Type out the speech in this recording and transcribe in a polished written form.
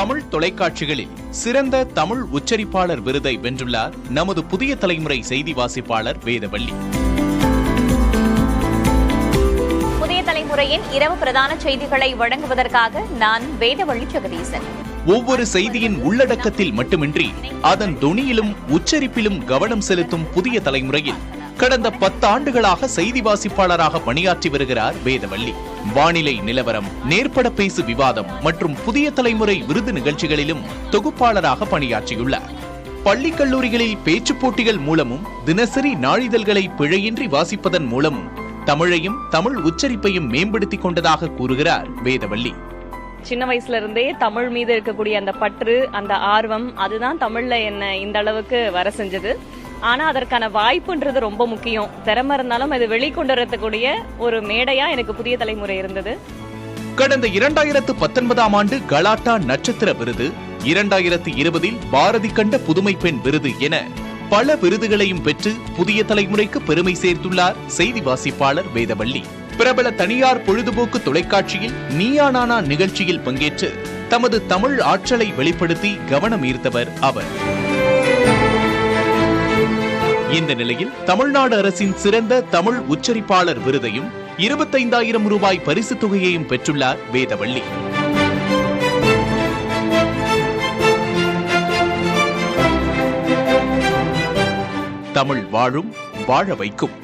தமிழ் தொலைக்காட்சிகளில் சிறந்த தமிழ் உச்சரிப்பாளர் விருதை வென்றுள்ளார் நமது புதிய தலைமுறை செய்தி வாசிப்பாளர் வேதவள்ளி. புதிய தலைமுறையின் இரவு பிரதான செய்திகளை வழங்குவதற்காக நான் வேதவள்ளி ஜெகதீசன். ஒவ்வொரு செய்தியின் உள்ளடக்கத்தில் மட்டுமின்றி அதன் தொனியிலும் உச்சரிப்பிலும் கவனம் செலுத்தும் புதிய தலைமுறையில் கடந்த 10 ஆண்டுகளாக செய்தி வாசிப்பாளராக பணியாற்றி வருகிறார் வேதவள்ளி. வானிலை நிலவரம், நேர்பட பேசு விவாதம் மற்றும் புதிய தலைமுறை விருது நிகழ்ச்சிகளிலும் தொகுப்பாளராக பணியாற்றியுள்ளார். பள்ளி கல்லூரிகளில் பேச்சு போட்டிகள் மூலமும் தினசரி நாளிதழ்களை பிழையின்றி வாசிப்பதன் மூலமும் தமிழையும் தமிழ் உச்சரிப்பையும் மேம்படுத்திக் கொண்டதாக கூறுகிறார் வேதவள்ளி. சின்ன வயசுல இருந்தே தமிழ் மீது இருக்கக்கூடிய அந்த பற்று, அந்த ஆர்வம், அதுதான் தமிழ்ல என்ன இந்த அளவுக்கு வர செஞ்சது. ஆனா அதற்கான வாய்ப்புன்றது ரொம்ப முக்கியம். திறமை இருந்தாலும் அது வெளிக்கொண்டு வரக்கூடிய ஒரு மேடையா எனக்கு புதிய தலைமுறை இருந்தது. கடந்த 2019ஆம் ஆண்டு கலாட்டா நட்சத்திர விருது, 2020இல் பாரதி கண்ட புதுமை பெண் விருது என பல விருதுகளையும் பெற்று புதிய தலைமுறைக்கு பெருமை சேர்த்துள்ளார் செய்தி வாசிப்பாளர் வேதவள்ளி. பிரபல தனியார் பொழுதுபோக்கு தொலைக்காட்சியில் நீயா நானா நிகழ்ச்சியில் பங்கேற்று தமது தமிழ் ஆற்றலை வெளிப்படுத்தி கவனம் ஈர்த்தவர் அவர். இந்த நிலையில் தமிழ்நாடு அரசின் சிறந்த தமிழ் உச்சரிப்பாளர் விருதையும் 25,000 ரூபாய் பரிசு தொகையையும் பெற்றுள்ளார் வேதவள்ளி. தமிழ் வாழும், வாழ வைக்கும்.